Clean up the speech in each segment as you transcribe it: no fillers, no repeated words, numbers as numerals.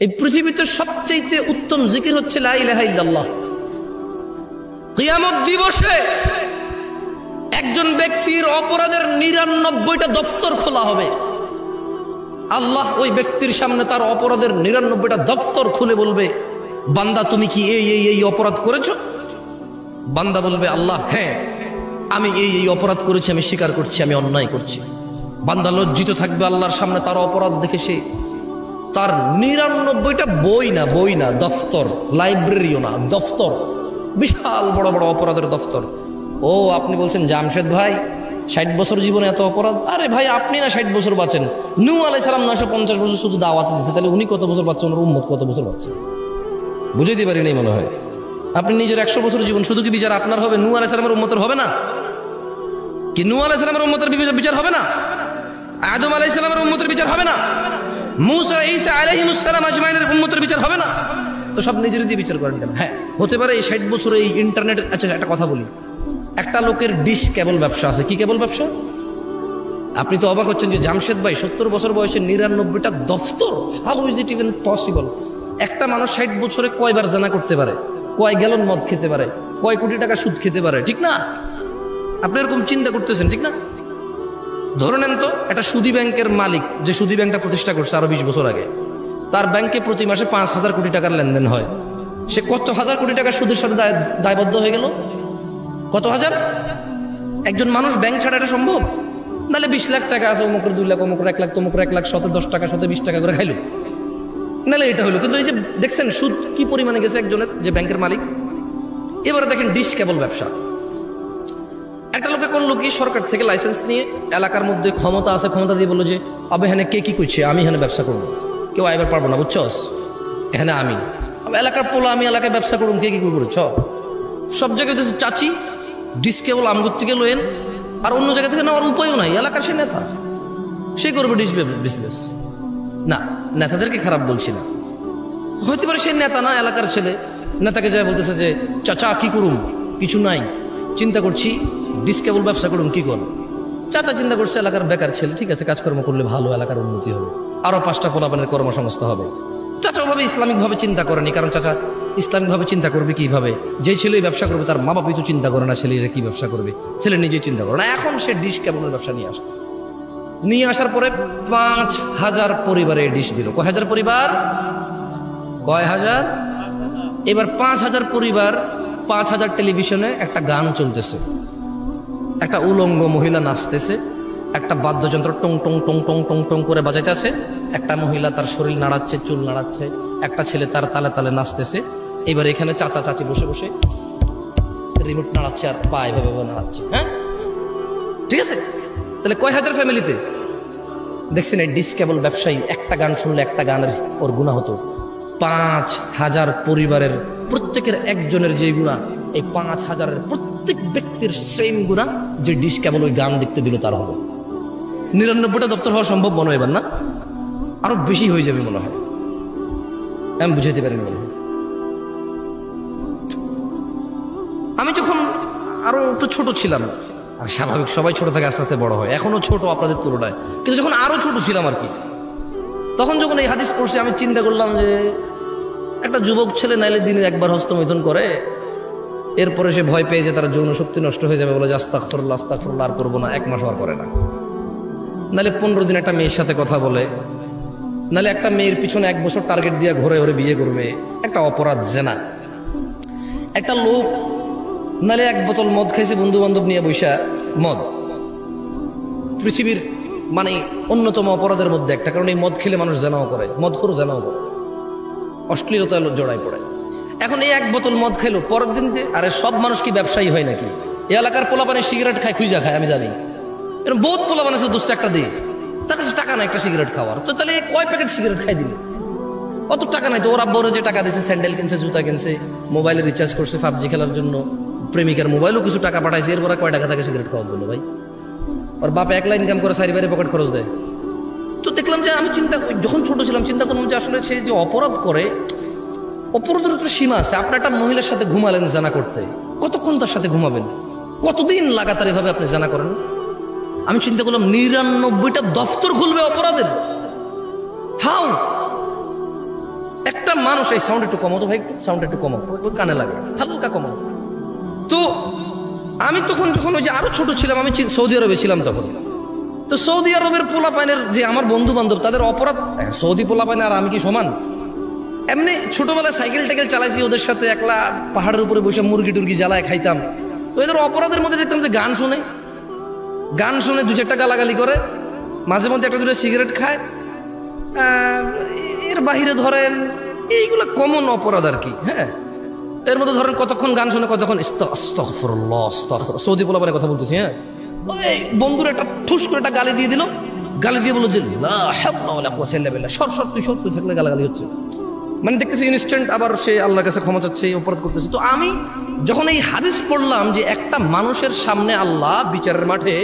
এই পৃথিবীতে সবচেয়ে উত্তম জিকির হচ্ছে লা ইলাহা ইল্লাল্লাহ। কিয়ামত দিবসে একজন ব্যক্তির অপরাধের ৯৯টা দফতর খোলা হবে। আল্লাহ ওই ব্যক্তির সামনে তার অপরাধের ৯৯টা দফতর খুলে বলবে, বান্দা তুমি কি এই অপরাধ করেছো? বান্দা বলবে, আল্লাহ হ্যাঁ আমি এই অপরাধ করেছি, আমি স্বীকার করছি, আমি অন্যায় করছি। বান্দা লজ্জিত থাকবে আল্লাহর সামনে তার অপরাধ দেখে। সে তার ৯৯টা বই না দফতর, লাইব্রেরিও না, দফতর, বিশাল বড় বড় অপরাধের দফতর। ও আপনি বলছেন জামশেদ ভাই ৬০ বছর জীবনে এত অপরাধ? আরে ভাই আপনি না ৬০ বছর বাঁচেন, নূহ আলাইহিস সালাম ৯৫০ বছর শুধু দাওয়াত দিচ্ছে, তাহলে উনি কত বছর বাঁচছেন, ওনার উম্মত কত বছর বাঁচছে? বুঝাইতে পারি নাই মনে হয়। আপনি নিজের ১০০ বছর জীবন, শুধু কি বিচার আপনার হবে? নূহ আলাইহিস সালামের উম্মতের হবে না? কি নূহ আলাইহিস সালামের উম্মতের বিচার হবে না? আদম আলাইহিস সালামের উম্মতের বিচার হবে না? মুসা ঈসা আলাইহিমুস সালাম আজমাইনের উম্মতের বিচার হবে না? তো সব নিজের দিয়ে বিচার করেন কেন? হ্যাঁ হতে পারে এই ৬০ বছরে এই ইন্টারনেট। আচ্ছা একটা কথা বলি, একটা লোকের ডিশ কেবল ব্যবসা আছে। কি কেবল ব্যবসা? আপনি তো অবাক হচ্ছেন যে জামশেদ ভাই ৭০ বছর বয়সে ৯৯টা দফতর, how is it even possible? একটা মানুষ ৬০ বছরে কয়বার জানা করতে পারে, কয় গ্যালন মদ খেতে পারে, কয় কোটি টাকা সুদ খেতে পারে, ঠিক না? আপনি এরকম চিন্তা করতেছেন, ঠিক না? ধরে নেন তো একটা সুদী ব্যাংকের মালিক, যে সুদী ব্যাংকটা প্রতিষ্ঠা করছে আরো ২০ বছর আগে, তার ব্যাংকে প্রতি মাসে ৫,০০০ কোটি টাকার লেনদেন হয়। সে কত হাজার কোটি টাকা সুদের সাথে দায়বদ্ধ হয়ে গেল? কত হাজার? একজন মানুষ ব্যাংক ছাড়া এটা সম্ভব? নাহলে ২০ লাখ টাকা আছে, অমুকের ২ লাখ, অমুকের ১ লাখ, তমুকের ১ লাখ, শতে ১০ টাকা, শতে ২০ টাকা করে খাইলো, নাহলে এটা হলো। কিন্তু এই যে দেখছেন সুদ কি পরিমাণে গেছে একজনের, যে ব্যাংকের মালিক। এবারে দেখেন ডিশ কেবল ব্যবসা। একটা লোকে করলো কি, সরকার থেকে লাইসেন্স নিয়ে এলাকার মধ্যে ক্ষমতা আছে, ক্ষমতা দিয়ে বললো যে আবে এখানে কে কি করছে, আমি এখানে ব্যবসা করবো, কেউ আইবার পারবো না, বুঝছস? এখানে আমি এলাকার পোলা, আমি এলাকায় ব্যবসা করুন, কে কি করবো? সব জায়গায় চাচি ডিশ কেবল আমগুর থেকে লোয়েন, আর অন্য জায়গা থেকে নেওয়ার উপায়ও নাই। এলাকার সে নেতা, সে করবে ডিশ বিজনেস। না, নেতাদেরকে খারাপ বলছি না, হইতে পারে সে নেতা না, এলাকার ছেলে। নেতাকে যা বলতেছে যে চাচা কি করুম, কিছু নাই, চিন্তা করছি ডিশ কেবল ব্যবসা করুন, কি করুন? চাচা চিন্তা করছে এলাকার বেকার ছেলে, ঠিক আছে কাজকর্ম করলে ভালো, এলাকার উন্নতি হবে, আরো ৫টা পোলাপানের কর্মসংস্থান হবে। চাচা ওভাবে ইসলামিক ভাবে চিন্তা করেনি, কারণ চাচা ইসলামিক ভাবে চিন্তা করবে কিভাবে? যে ছেলে ব্যবসা করবে তার মা বাবাই তো চিন্তা করে না ছেলেরা কি ব্যবসা করবে, ছেলে নিজেই চিন্তা করে না। এখন সে ডিশ কেবলের ব্যবসা নিয়ে আসলো, নিয়ে আসার পরে ৫,০০০ পরিবারে ডিশ দিল। কয় হাজার পরিবার? কয় হাজার? এবার ৫,০০০ পরিবার, ৫,০০০ টেলিভিশনে একটা গান চলতেছে, একটা উলঙ্গ মহিলা নাচতেছে, একটা বাদ্যযন্ত্র টং টং টং টং টং টং করে বাজাইতে আছে, একটা মহিলা তার শরীর নাড়াচ্ছে, চুল নাড়াচ্ছে, একটা ছেলে তার তালে তালে নাচতেছে। এবার এখানে চাচা চাচি বসে বসে রিমোট নাড়াচ্ছে আর পা এভাবে নাড়াচ্ছে। হ্যাঁ ঠিক আছে, তাহলে কয় হাজার ফ্যামিলিতে দেখছেন এই ডিশ কেবল ব্যবসায়ী একটা গান শুনলে একটা গানের ওর গুনাহ হতো ৫,০০০ পরিবারের প্রত্যেকের একজনের যে গুনাহ, এই ৫,০০০-এর প্রত্যেক ব্যক্তির সেম গুনাহ যে ডিশ কেবল ওই গান দেখতে দিল তার হবে। ৯৯টা দপ্তর হওয়া সম্ভব মনে হয়? এবার না আরো বেশি হয়ে যাবে মনে হয়, আমি বুঝাইতে পারিনি মনে হয়। আমি যখন আরো একটু ছোট ছিলাম, আর স্বাভাবিক সবাই ছোট থাকে আস্তে আস্তে বড় হয়, এখনো ছোট আপনাদের তুলনায়, কিন্তু যখন আরো ছোট ছিলাম আর কি, তখন যখন এই হাদিস পড়ছি আমি চিন্তা করলাম যে একটা যুবক ছেলে নাইলে দিনে একবার হস্তমৈথুন করে, এরপরে সে ভয় পেয়ে যে তার যৌন শক্তি নষ্ট হয়ে যাবে, বলে যে আস্তাগফিরুল্লাহ আস্তাগফিরুল্লাহ আর করবো না, ১ মাস আর করে না। নাহলে ১৫ দিন একটা মেয়ের সাথে কথা বলে, নাহলে একটা মেয়ের পিছনে ১ বছর টার্গেট দিয়ে ঘুরে ঘুরে বিয়ে করবে, একটা অপরাধ জেনা। একটা লোক নাহলে ১ বোতল মদ খাইছে বন্ধু বান্ধব নিয়ে বৈশা, মদ পৃথিবীর মানে অন্যতম অপরাধের মধ্যে একটা, কারণ এই মদ খেলে মানুষ জানাও করে, মদ করে জানাও করে, অশ্লীলতা জড়াই পড়ে। এখন এই ১ বোতল মদ খেলো, পরের দিন আরে সব মানুষ কি ব্যবসায়ী হয় নাকি? এই এলাকার পোলাপানে সিগারেট খায়, খুঁজা খায়, আমি জানি এরকম বহুত পোলাপান আছে, দোষটা একটা দিয়ে, তার কাছে টাকা নাই একটা সিগারেট খাওয়ার, তো তাহলে কয় প্যাকেট সিগারেট খাই দিল? অত টাকা নাই তো, ওর আব্বরে যে টাকা দিচ্ছে, স্যান্ডেল কিনছে, জুতা কিনছে, মোবাইলে রিচার্জ করছে পাবজি খেলার জন্য, প্রেমিকার মোবাইলও কিছু টাকা পাঠাইছে, এরপরে কয় টাকা থাকে সিগারেট খাওয়া দিল ভাই? ওর বাপ একলা ইনকাম করে, সারি বাইরে পকেট খরচ দেয়। তো দেখলাম যে আমি যখন ছোট ছিলাম চিন্তা করলাম যে আসলে সে যে অপরাধ করে, অপরাধের তো সীমা আছে। আপনি একটা মহিলার সাথে ঘুমালেন জানা করতে, কতক্ষণ তার সাথে ঘুমাবেন? কতদিন লাগাতার এভাবে আপনি জানা করেন? আমি চিন্তা করলাম ৯৯টা দফতর খুলবে অপরাধের। হাউ একটা মানুষ, এই সাউন্ড একটু কমাতো ভাই, একটু সাউন্ড একটু কমাও, ওই কানে লাগে, হালকা কমাও। তো আমি তখন যখন ওই যে আরো ছোট ছিলাম, আমি সৌদি আরবে ছিলাম তখন। তো সৌদি আরবের পোলাপাইনের যে আমার বন্ধু বান্ধব, তাদের অপরাধ, সৌদি পোলাপাইন আর আমি কি সমান? এমনি ছোটবেলায় সাইকেল টাইকেল চালাইছি ওদের সাথে, একলা পাহাড়ের উপরে বসে মুরগি টুরগি জ্বালায় খাইতাম। তো এদের অপরাধের মধ্যে দেখতাম যে গান শুনে দু চারটা গালাগালি করে, মাঝে মধ্যে একটা দুটো সিগারেট খায়। এর বাহিরে ধরেন এইগুলো কমন অপরাধ আর কি। হ্যাঁ, এর মধ্যে ধরেন কতক্ষণ গান শুনে, কতক্ষণ সৌদি পোলাপানের কথা বলতেছি। হ্যাঁ, ওই বন্ধুর একটা ঠুস করে একটা গালি দিয়ে দিল, গালি দিয়ে বললো যে সর তুই থাকলে গালাগালি হচ্ছে। মানে দেখতেছি ইনস্ট্যান্ট আবার সে আল্লাহর কাছে ক্ষমা চাচ্ছে, অপরাধ করতেছে। তো আমি যখন এই হাদিস পড়লাম যে একটা মানুষের সামনে আল্লাহ বিচারের মাঠে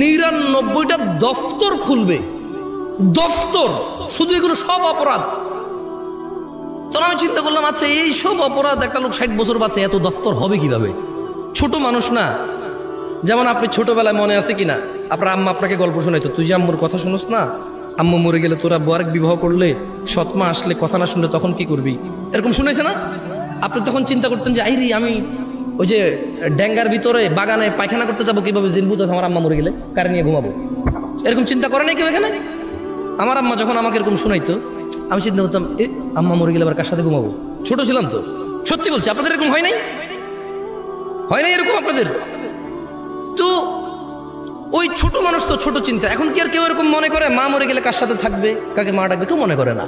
99টা দফতর খুলবে, দফতর, শুধু এগুলো সব অপরাধ। তখন আমি চিন্তা করলাম, আচ্ছা এই সব অপরাধ একটা লোক 60 বছর বাঁচে, এত দফতর হবে কিভাবে? ছোট মানুষ না। যেমন আপনি ছোটবেলায় মনে আছে কিনা, আপনার আম্মা আপনাকে গল্প শোনাইতো, তুই যে আম্মুর কথা শুনোস না, আম্মু মরে গেলে তোরা আরেক বিবাহ করলে, সৎমা আসলে কথা না শুনলে তখন কি করবি, এরকম শুনেছে না? আপনি তখন চিন্তা করতেন যে আইরি আমি ওই যে ড্যাঙ্গার ভিতরে বাগানে পায়খানা করতে যাবো কিভাবে, জিনবুত আছে আমার আম্মা মরে গেলে, কারে নিয়ে ঘুমাবো, এরকম চিন্তা করে নাই কেউ এখানে? আমার আম্মা যখন আমাকে এরকম শোনাইতো, আমি চিন্তা করতাম, আম্মা মরে গেলে আবার কার সাথে ঘুমাবো? ছোট ছিলাম তো। সত্যি বলছি, আপনাদের এরকম হয় নাই এরকম আপনাদের? তো ওই ছোট মানুষ তো ছোট চিন্তা। এখন কি আর কেউ এরকম মনে করে মা মরে গেলে কার সাথে থাকবে, কাকে মা ডাকবে? কেউ মনে করে না,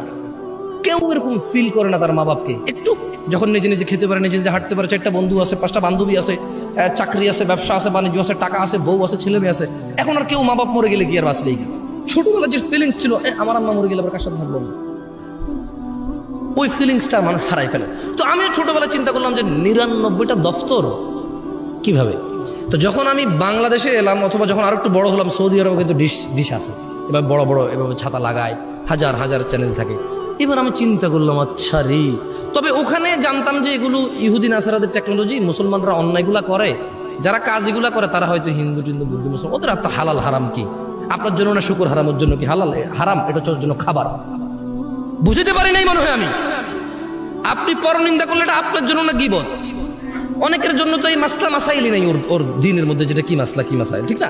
কেউ এরকম ফিল করে না তার মা বাপকে। একটু যখন নিজে নিজে খেতে পারে, নিজে নিজে হাঁটতে পারে, 4টা বন্ধু আছে, 5টা বান্ধবী আছে, চাকরি আছে, ব্যবসা আছে, বাণিজ্য আছে, টাকা আছে, বউ আছে, ছেলে মেয়ে আছে, এখন আর কেউ মা বাপ মরে গেলে কি আর বাঁচলেই কি? ছোটবেলার যে ফিলিংস ছিল, আমার আম্মা মরে গেলে আবার কার সাথে থাকবো না, ওই ফিলিংসটা মানুষ হারাই ফেলে। তো আমিও ছোটবেলায় চিন্তা করলাম যে 99টা দফতর কিভাবে। তো যখন আমি বাংলাদেশে এলাম, অথবা যখন আরো একটু বড় হলাম, সৌদি আরবে কিন্তু ডিশ আছে, এবার বড় বড় এভাবে ছাতা লাগায়, হাজার হাজার চ্যানেল থাকে। এবার আমি চিন্তা করলাম, আচ্ছা রে, তবে ওখানে জানতাম যে এগুলো ইহুদি নাসারাদের টেকনোলজি, মুসলমানরা অন্যায়গুলা করে, যারা কাজগুলা করে তারা হয়তো হিন্দু টিন্দু বুদ্ধি মুসলমান, ওদের আর তো হালাল হারাম কি? আপনার জন্য না শুকুর হারাম, ওর জন্য কি হালাল হারাম? এটা হচ্ছে ওর জন্য খাবার। বুঝতে পারি নাই মনে হয় আমি। আপনি পরনিন্দা করলে এটা আপনার জন্য না গীবত? অনেকের জন্য তো এই মাসলা মাসাইলই নাই ওর দিনের মধ্যে, যেটা কি মাসলা কি মাসাইল, ঠিক না?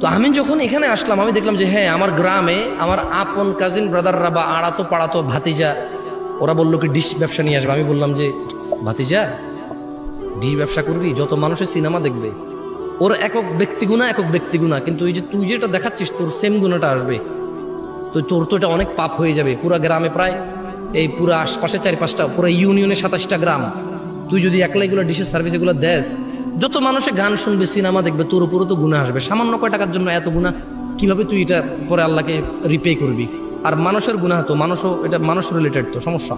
তো আমি যখন এখানে আসলাম, আমি দেখলাম যে হ্যাঁ, আমার গ্রামে আমার আপন কাজিন ব্রাদাররা বা আড়াতো পাড়াতো ভাতিজা, ওরা বললো কি ডিশ ব্যবসা নিয়ে আসবে। আমি বললাম যে ভাতিজা, ডিশ ব্যবসা করবি, যত মানুষের সিনেমা দেখবে, ওর একক ব্যক্তি গুণা, কিন্তু এই যে তুই যেটা দেখাচ্ছিস, তোর সেম গুণাটা আসবে, তো তোর তো এটা অনেক পাপ হয়ে যাবে। পুরা গ্রামে প্রায় এই পুরো আশপাশে 4-5টা, পুরো ইউনিয়নে 27টা গ্রাম, তুই যদি একলা এগুলো ডিশের সার্ভিস এগুলো দেস, যত মানুষে গান শুনবে, সিনেমা দেখবে, তোর উপরও তো গুনাহ আসবে। সামান্য কয় টাকার জন্য এত গুনাহ, কিভাবে তুই এটা পরে আল্লাহকে রিপে করবি? আর মানুষের গুনাহ তো এটা মানুষ রিলেটেড, তো সমস্যা।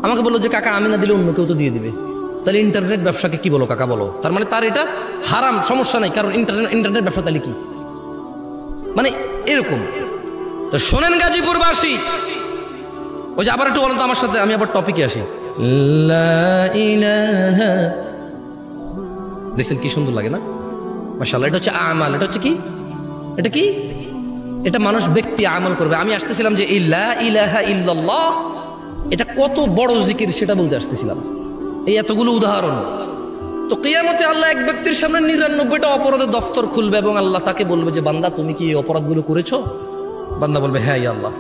আমাকে বললো যে কাকা, আমি না দিলে অন্য কেউ তো দিয়ে দিবে, তাহলে ইন্টারনেট ব্যবসাকে কি বলো কাকা, বলো? তার মানে তার এটা হারাম, সমস্যা নাই, কারণ ইন্টারনেট ব্যবসা তাহলে কি, মানে এরকম। তো শোনেন গাজীপুরবাসী, ওই যে আবার একটু বলেন তো আমার সাথে, আমি আবার টপিকে আসি। দেখছেন কি সুন্দর লাগে না? মাশাআল্লাহ। এটা হচ্ছে আমাল। এটা হচ্ছে কি? এটা মানুষ ব্যক্তি আমল করবে। আমি আসতেছিলাম যে এই লা ইলাহা ইল্লাল্লাহ, এটা কত বড় জিকির সেটা বলতে আসতেছিলাম, এই এতগুলো উদাহরণ। তো কিয়ামতে আল্লাহ এক ব্যক্তির সামনে 99টা অপরাধের দফতর খুলবে এবং আল্লাহ তাকে বলবে যে বান্দা, তুমি কি এই অপরাধগুলো করেছো? বান্দা বলবে, হ্যাঁ ইয়া আল্লাহ,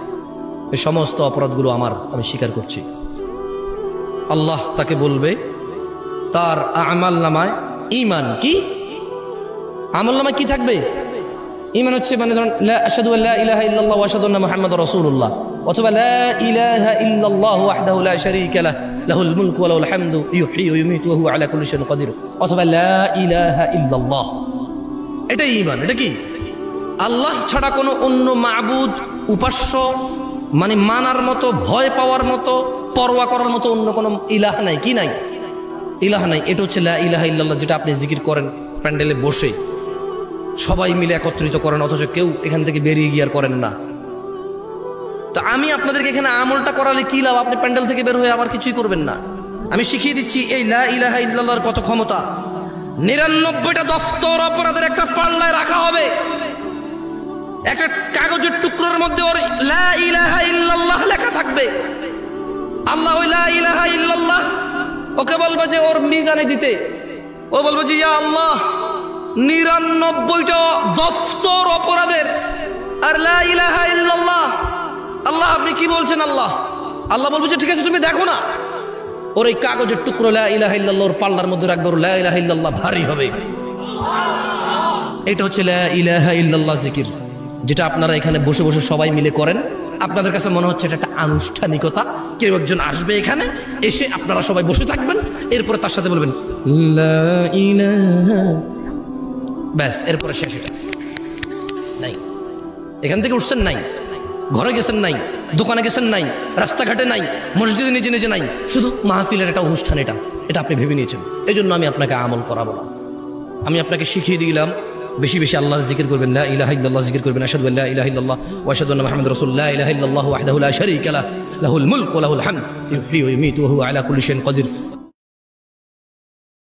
এই সমস্ত অপরাধগুলো আমার, আমি স্বীকার করছি। আল্লাহ তাকে বলবে তার আমাল নামায় ঈমান, কি আমল নামায় কি থাকবে? ঈমান হচ্ছে মানে ধরুন আশহাদু আল্লা ইলাহা ইল্লাল্লাহ ওয়া আশহাদু আন্না মুহাম্মাদার রাসূলুল্লাহ, অথবা লা ইলাহা ইল্লাল্লাহ ওয়াহদাহু লা শারীকা লাহু লাহুল মুলকু ওয়া লাহুল হামদু ইউহয়ী ওয়া ইউমীতু ওয়া হুয়া আলা কুল্লি শাইইন কাদির, অথবা লা ইলাহা ইল্লাল্লাহ। এটাই ঈমান। এটা কি? আল্লাহ ছাড়া কোনো অন্য মাবুদ, উপাস্য, মানে মানার মতো, ভয় পাওয়ার মতো, পরোয়া করার মতো অন্য কোনো ইলাহ নাই। কি নাই? ইলাহ নাই। এটা হচ্ছে লা ইলাহা ইল্লাল্লাহ, যেটা আপনি জিকির করেন প্যান্ডেলে বসে, সবাই মিলে একত্রিত করেন, অথচ কেউ এখান থেকে বেরিয়ে গিয়ে আর করেন না। তো আমি আপনাদেরকে এখানে আমলটা করালে কি লাভ? আপনি প্যান্ডেল থেকে বের হয়ে আবার কিছুই করবেন না। আমি শিখিয়ে দিচ্ছি এই লা ইলাহা ইল্লাল্লাহর কত ক্ষমতা। 99টা দফতর অপরাধের একটা পাল্লায় রাখা হবে, একটা কাগজের টুকরোর মধ্যে ওর লা ইলাহা ইল্লাল্লাহ লেখা থাকবে। আল্লাহ লা ইলাহা ইল্লাল্লাহ ওকে বলবে যে ওর মিজানে দিতে, ও বলবে যে ইয়া আল্লাহ 99টা দফতর অপরাধের আর লা ইলাহা ইল্লাল্লাহ। আল্লাহ আপনি কি বলছেন? আল্লাহ আল্লাহ বলবে যে ঠিক আছে তুমি দেখো না। ওর এই কাগজের টুকরো লা ইলাহা ইল্লাল্লাহ ওর পাল্লার মধ্যে রাখবে, ওর লা ইলাহা ইল্লাল্লাহ ভারী হবে। এটা হচ্ছে লা ইলাহা ইল্লাল্লাহ জিকির, যেটা আপনারা এখানে বসে বসে সবাই মিলে করেন। আপনাদের কাছে মনে হচ্ছে এটা একটা আনুষ্ঠানিকতা, কেউ একজন আসবে এখানে, এসে আপনারা সবাই বসে থাকবেন, এরপরে তার সাথে বলবেন লা ইলাহা, ব্যাস, এরপরে শেষ। এটা নাই, এখান থেকে উঠছেন নাই, ঘরে গেছেন নাই, দোকানে গেছেন নাই, রাস্তাঘাটে নাই, মসজিদে নিজে নিজে নাই, শুধু মাহফিলের একটা অনুষ্ঠান। এটা আপনি ভেবে নিয়েছেন। এই জন্য আমি আপনাকে আমল করাবো না, আমি আপনাকে শিখিয়ে দিলাম বেশি বেশি আল্লাহর জিকির করবেন, লা ইলাহা ইল্লাল্লাহ জিকির করবেন, আশহাদু আল্লা ইলাহা ইল্লাল্লাহ ওয়া আশহাদু আন্না মুহাম্মাদার রাসূলুল্লাহ, লা ইলাহা ইল্লাল্লাহু ওয়াহদাহু লা শারীকা লাহু, লাহুল মুলকু ওয়া লাহুল হামদ, ইউহয়ী ওয়া ইউমীতু ওয়া হুয়া আলা কুল্লি শাইইন কাদির।